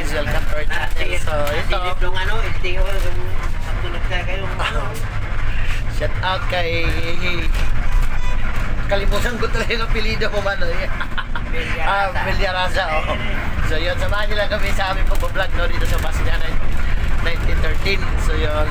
guys, welcome to our channel. So, ito, Yung ano, hindi ko tulog na kayo. shout out kay... Kalimutan ko talaga yung apelido mo man. Villaraza, oh. So, yun, samahan nyo lang kami sa aming pag-vlog, no, dito sa Basilan 1913. So, yun.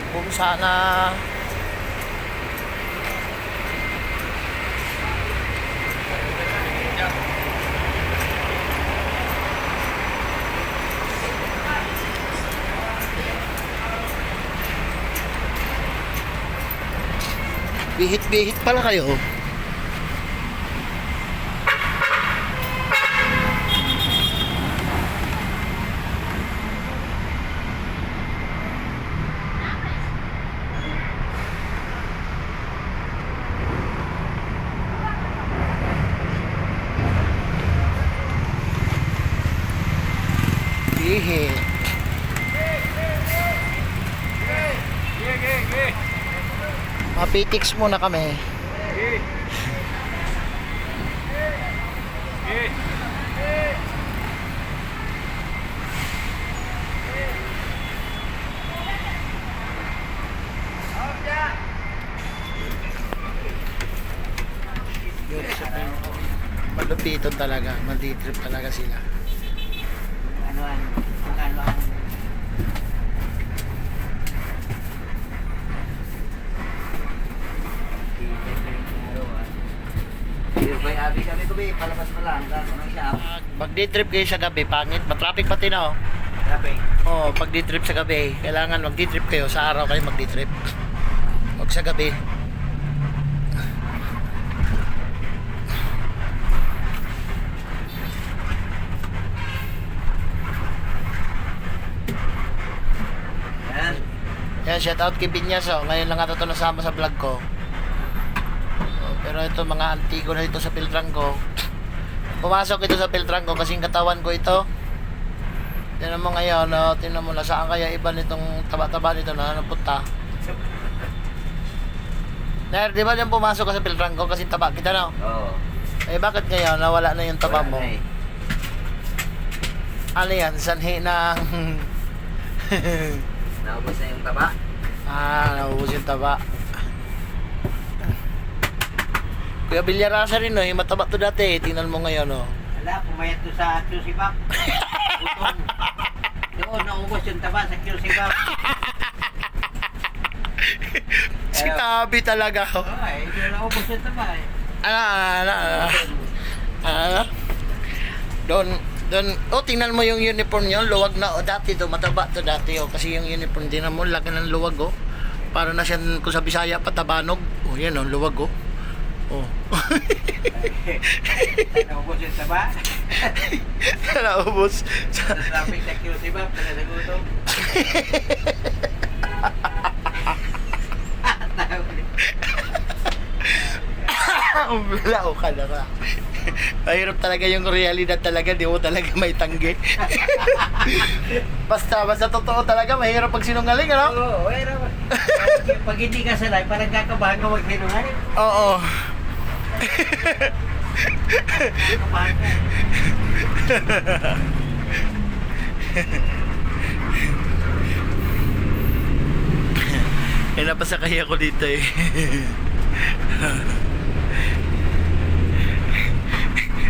Kung sana bihit-bihit pala kayo. Bihit. Mapitiks muna kami. Malupiton talaga, malditrip talaga sila. Ano ang Bay abi kami ko bay palabas pa lang ano siya. Pag day trip kayo sa gabi, pangit, matraffic pati na, oh. Grabe. Oh, pag day trip sa gabi, kailangan mag day trip kayo, sa araw kayo mag day trip. Huwag sa gabi. Yan. Yan, shout out kay Binyas, oh. Ngayon lang ito nasama sa vlog ko. Oh, pero ito mga antigo na dito sa Piltranggo. Pumasok ito sa Piltranggo kasi yung katawan ko ito. Tingnan mo ngayon, no? Tingnan mo na saan kaya iba nitong taba-taba nito na napunta. Nair, di ba yung pumasok ka sa Piltranggo kasi taba kita, no? Oo. Eh bakit ngayon nawala na yung taba mo? Wala na eh. Ano yan? Sanhi ng... Naubos na yung taba. Naubos yung taba. Kuya Villaraza rin, no? Yung mataba to dati, tingnan mo ngayon, no? Wala, pumayat to sa Cusibak. Utong. Doon, naubos yung taba sa Cusibak. Sinabi talaga ako. Oo, eh, hindi naubos yung taba eh. Doon, tingnan mo yung uniform nyo, luwag na, dati to, mataba to dati, kasi yung uniform, din mo, laki ng luwag, para na siya, kung sa Bisaya, patabanog, yan, luwag, Naubos yung taba. Naubos. Sa traffic sa Cusibak, nagagutong. Bilao ka na ka. Mahirap talaga yung realidad talaga, di mo talaga may tanggi. basta totoo talaga, mahirap pag sinungaling, ano? Oo, pero pag hindi ka sanay, parang kakabahan ka mag-sinungaling. Oo. Kakabahan ka. Napasakay ako dito eh.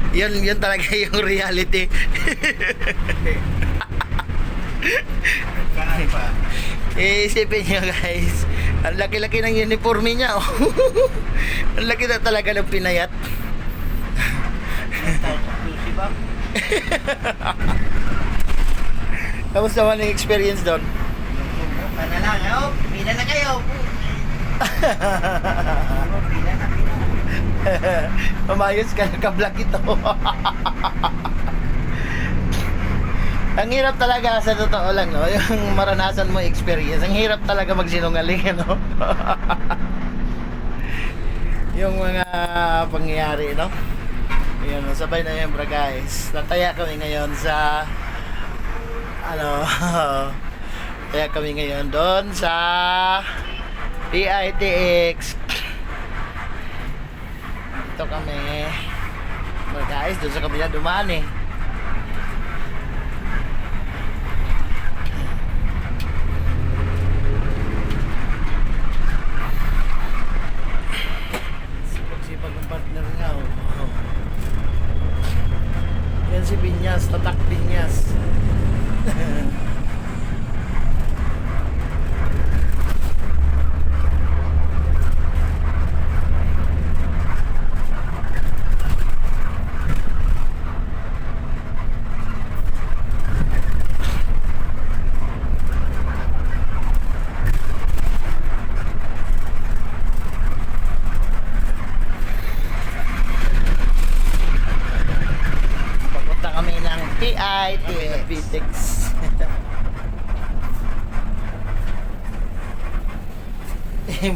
Yun talaga yung reality. Isipin nyo guys, ang laki-laki ng uniforme niya, oh. Ang laki na talaga ng pinayat. Tapos naman yung experience doon. Pana lang, pila na kayo. Pila na. Mamayos ka, naka-black ito. Ang hirap talaga sa totoo lang, no? Yung maranasan mo experience. Ang hirap talaga magsinungaling, ano? Yung mga pangyayari, no? Ayan, sabay na yung guys. Nataya kami ngayon sa ano, kaya kami ngayon doon sa PITX. Dito kami guys, doon sa kabila dumaan eh. Sipag ng partner nga oh. Yan si Binyas, tatak Binyas. Papunta kami ng PITX.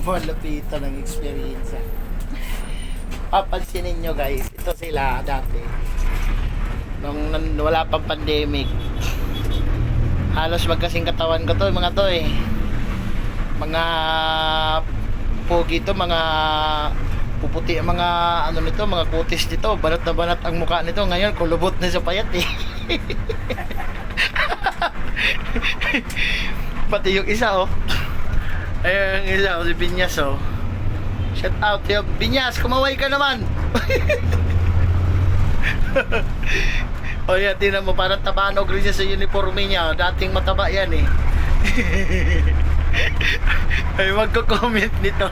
Malapitan ng experience. Papansinin nyo guys, ito sila dati. Nung wala pang pandemic. Halos magkasing katawan ko to, mga to eh. Mga pogi to, mga puputi ang mga ano nito, mga kutis nito, banat na banat ang mukha nito. Ngayon kulubot na sa payat eh. Pati yung isa oh. Ayun yung isa oh, si Binyas oh. Shout out yo Binyas, kumaway ka naman. O yan, tinan mo, parang tabanog rin siya sa uniforme niya. Dating mataba yan eh. Ay, magko-comment nito.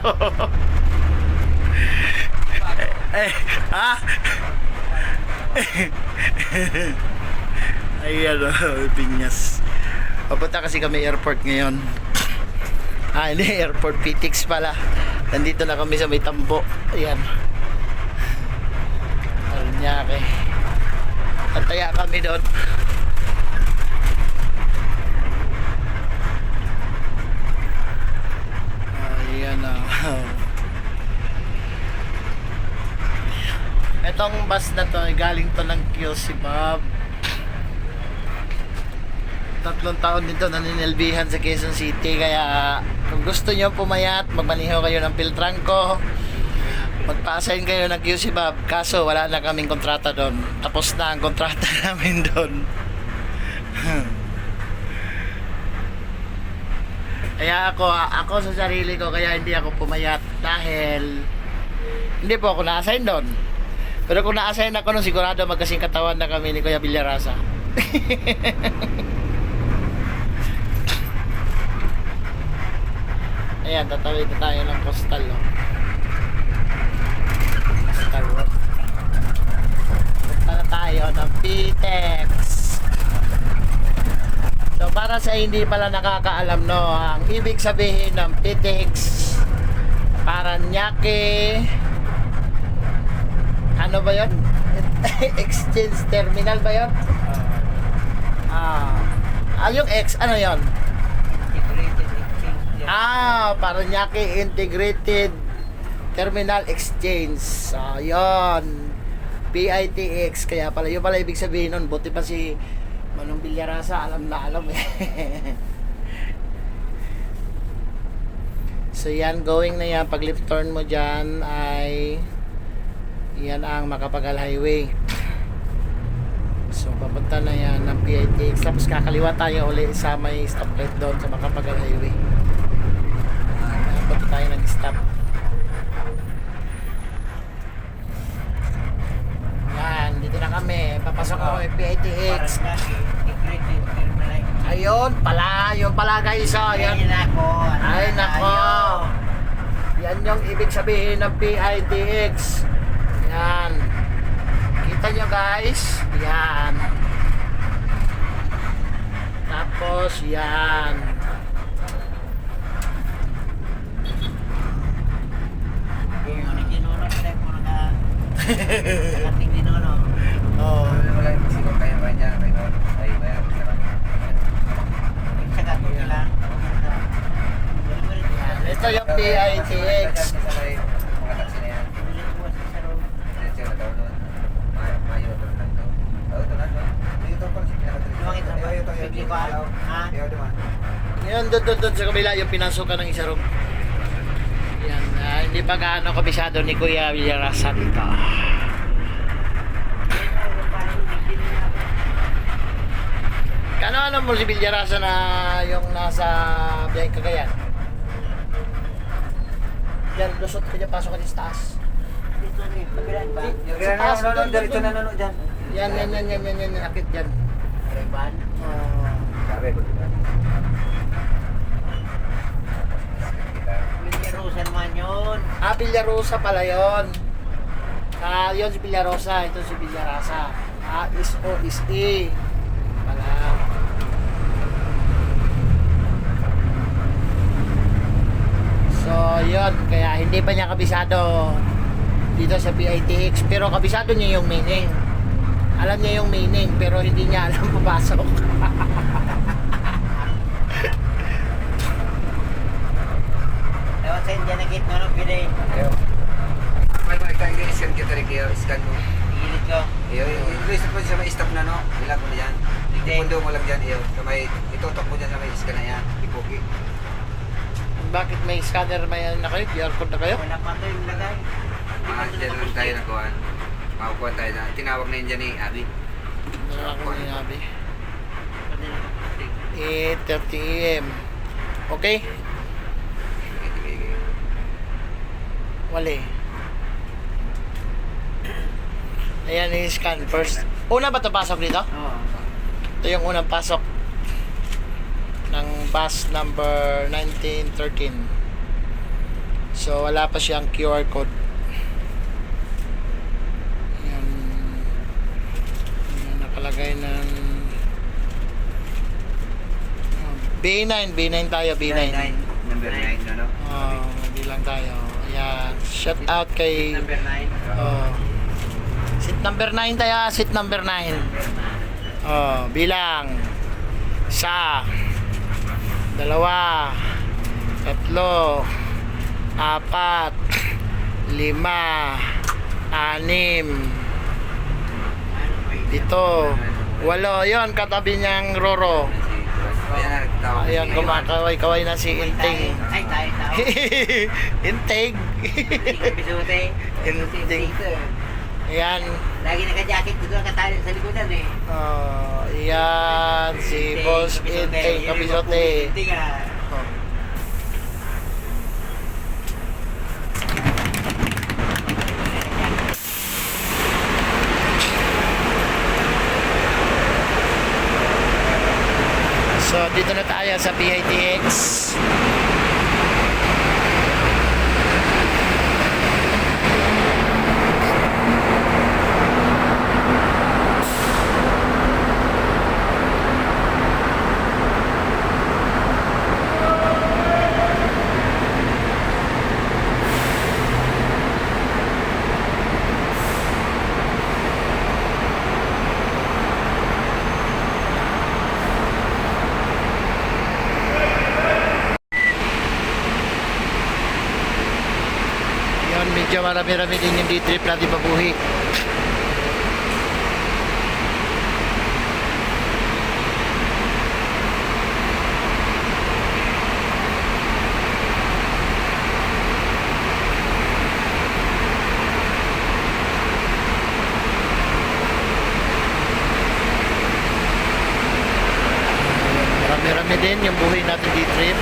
Ha? Ayan o, Binyas. Papunta kasi kami airport ngayon. Hindi, airport PTX pala. Nandito na kami sa may tambo. Ayan. Paranyake. At taya kami doon. Ayan na. Itong bus na to, galing to ng QC Bob. 3 taon din to naninilbihan sa Quezon City. Kaya kung gusto nyo pumayat, magmaniho kayo ng Piltrangco, magpa-assign kayo ng QC Bob. Kaso wala na kaming kontrata doon. Tapos na ang kontrata namin doon. Kaya ako sa sarili ko, kaya hindi ako pumayat dahil hindi po ako na-assign doon. Pero kung na-assign ako nun, sigurado magkasing katawan na kami ni Kuya Villarasa. Ayan, tatawid na tayo ng Coastal oh. Coastal Road. Punta na tayo ng PTX. So para sa hindi pala nakakaalam no, ang ibig sabihin ng PTX, Paranaque, ano ba yun? Exchange terminal ba yun? Yung X, ano yun? Integrated exchange. Paranaque Integrated Terminal Exchange. Yun. PITX. Kaya pala, yun pala ibig sabihin nun. Buti pa si Manong Villarasa, alam na alam eh. So yan, going na yan. Pag left turn mo dyan ay yan ang Macapagal Highway. So papunta na yan ng PITX. Tapos kakaliwa tayo uli sa may stoplight doon sa Macapagal Highway. Punta tayo ng stop. Yan, dito na kami. Papasok ako may PITX. Integrated terminal. Ayun pala guys. Yan. Ay nako. Yan yung ibig sabihin ng PITX. Yan. Kita nyo guys. Yan. Tapos yan. Nakating din ako. Oh. Wala yung siguro kayo ba niya? Ay, di ko alam. Ha? Yan, doon sa kabila, yung pinasukan ng isa room. Yan, hindi pa gaano kabisado ni Kuya Villarasa dito. Kano alam mo si Villarasa na yung nasa Biyay Cagayan? Yan, lusot ka dyan, pasok ka dyan sa taas. Dito rin, kabilaan ba? Yung dito na nanonood dyan. Yan, akit dyan. Reban? Sabi ko, diba? Villarosa naman yun. Villarosa pala yun. Yun si Villarosa, ito si Villarasa. Is O is E. Pala. So, yun. Kaya hindi pa niya kabisado dito sa PITX. Pero kabisado niya yung meaning. Alam niya yung meaning, pero hindi niya alam papasok. Lewat sa India nakit mo, pwede. Ayo. May mga ikaw scan kita rin kayo, scan mo. Igilit ko. Iyo, i-place po sa may stop na no. Ilag mo na dyan. Hindi. Ipundo mo lang dyan, iyo. Sa may, itutok mo dyan sa may scan na yan. Ipuki. Bakit may scanner may ano na kayo? QR code na kayo? Wala pa ito yung lagay. Dyan lang tayo nakuhaan. Makakuha tayo na. Tinawag na yun dyan ni Abby. Ano lang ako sinabi? Pwede na. 8:30 AM. Okay? Wali. Ayan yung scan first. Una ba ito pasok dito? Oo. Ito yung unang pasok ng bus number 1913. So wala pa siyang QR code. Yan. Yan nakalagay ng B9 tayo, B9. Number 9, no? Bilang tayo. Ayan. Shout out kay Number 9. seat number 9 tayo, seat number 9. Bilang isa, dalawa, tatlo, apat, lima, anim, pito, walo. Yun, katabi niyang Roro. Ayan, kumakaway-kaway na si Inteng. Ay, tayo. Inteng. Bisute. Inteng. Ayan. Lagi naka-jacket ko doon katali sa likodan eh. Ayan, si Boss Inteng Kabisote. Inteng ah. So, dito na tayo sa PITX. Yun, medyo marami-rami din yung D-trip na di babuhi. Marami-rami din yung buhay natin D-trip.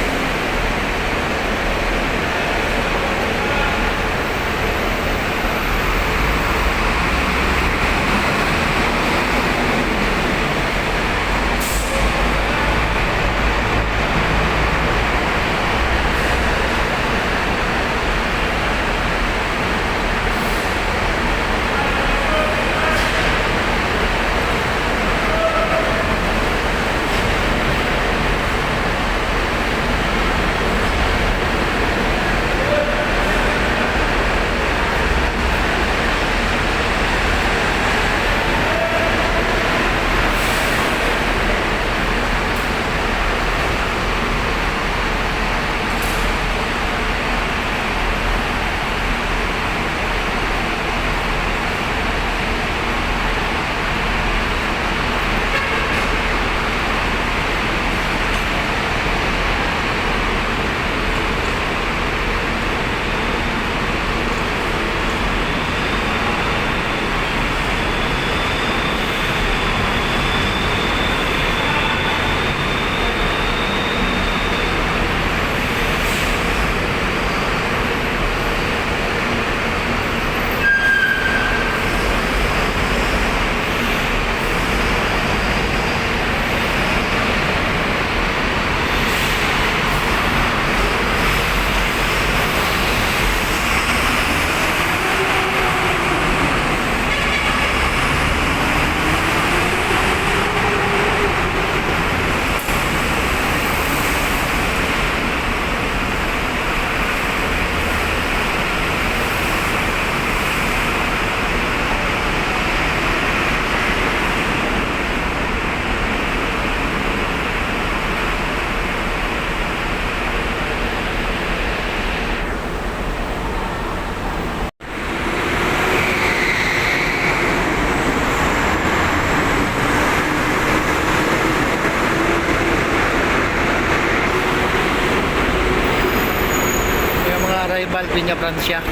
Piña Francia.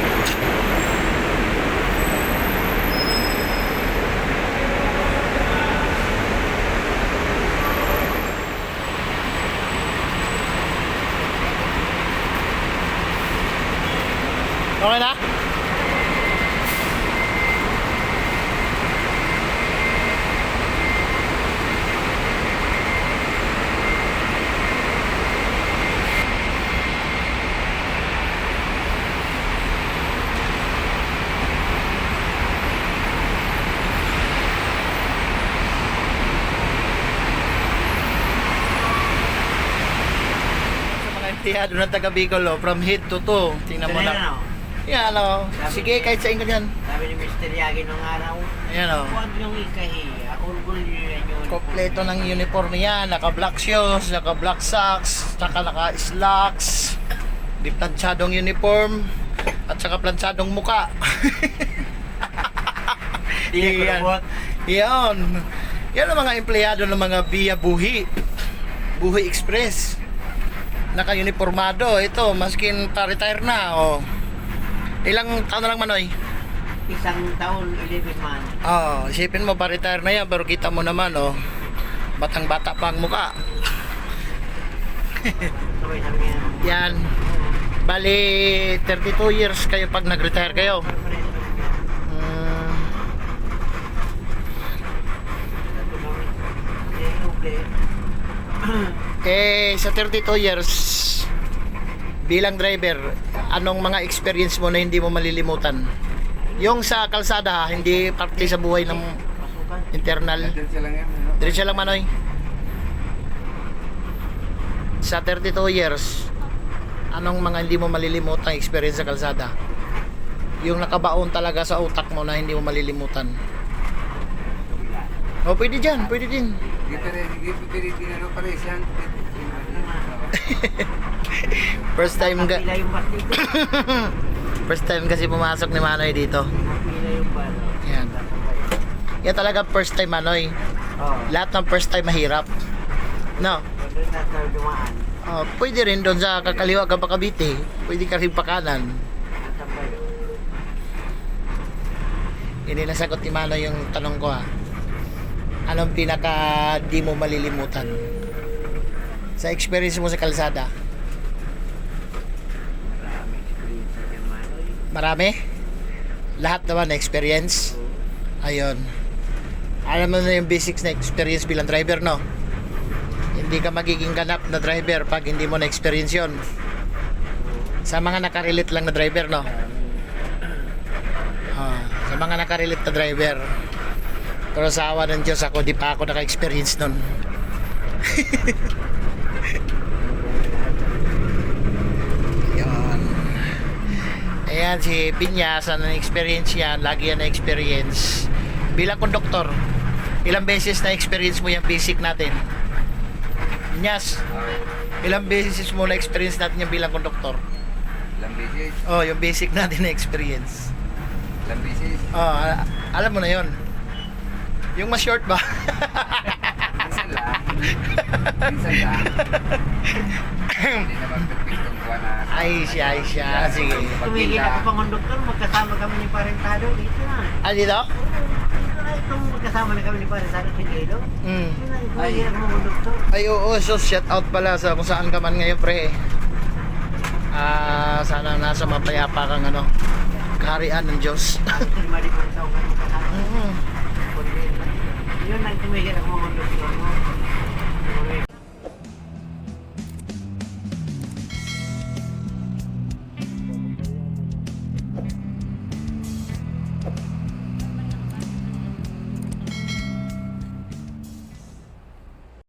Okay na? Sa mga empleyado ng taga Bicol, oh, from head to toe. Tingnan mo Ito na na. yan, oh. Yan, oh. Sige, kahit sa inyo yan. Sabi ni Mr. Yagi nung araw, Ayan, oh. huwag niyong ikahiya. Ulgul niyo yan yung Kompleto ng uniform niya, naka-black shoes, naka-black socks, saka naka-slacks, di planchadong uniform, at saka planchadong muka. Di Yan. kurot. Yan. Yan ang mga empleyado ng mga Via Buhi. Buhi Express. Naka-uniformado. Ito, maskin pa-retire na. Oh. Ilang taon na lang, Manoy? Isang taon, 11 months. Oh, isipin mo pa-retire na yan, pero kita mo naman, oh. Batang-bata pa ang muka. Sabay sabi niya. Yan. Bali, 32 years kayo pag nag-retire kayo. Mm, sa 32 years bilang driver, anong mga experience mo na hindi mo malilimutan? Yung sa kalsada, ha, hindi partly sa buhay ng internal. Diretso lang yan. Ano? Diretso lang, Manoy. Sa 32 years, anong mga hindi mo malilimutang experience sa kalsada? Yung nakabaon talaga sa utak mo na hindi mo malilimutan. O, pwede dyan, pwede din. Ano pare yan? First time ga Pila yung bus dito. first time kasi pumasok ni Manoy dito. Pila yung bus. Yan. Yan talaga first time, Manoy. Oh. Lahat ng first time mahirap. No? Doon na sa dumaan. Oh, pwede rin doon sa kakaliwa ka pa Cavite. Pwede ka rin pa kanan. Nasa bayo. Hindi nasagot ni Manoy yung tanong ko, ha. Anong pinaka di mo malilimutan sa experience mo sa kalsada? Marami experience yan, Manoy. Marami? Lahat naman na experience? Ayun. Alam mo na yung basics na experience bilang driver, no? Hindi ka magiging ganap na driver pag hindi mo na experience yun. Sa mga nakarelate lang na driver, no? Sa mga nakarelate na driver. Pero sa awa ng Diyos, ako di pa ako naka-experience nun. Yan. Ayan si Piñas, ano na-experience yan, lagi yan na-experience. Bilang konduktor, ilang beses na-experience mo yung basic natin? Piñas, ilang beses mo na-experience natin yung bilang konduktor? Ilang beses? Oh, yung basic natin na-experience. Ilang beses? Oh, alam mo na yon. Yung mas short ba? Minsan lang. Minsan lang. Hindi naman perfectong buwan na. Ay siya. Sige. Tumigil ako pang konduktor, magkasama kami ni Parentado dito na. Ah, dito? Dito na itong magkasama na kami ni Parentado sa Iloilo. Mm. Yun na, tumigil ako pang konduktor. Ay, oo. So, shout out pala sa kung saan ka man ngayon, pre. Sana nasa mapayapa kang ano, kaharian ng Diyos. Lima di po rin taong kami magkasama. Mm. Yun, nagtumigil ako mga konduktor mo.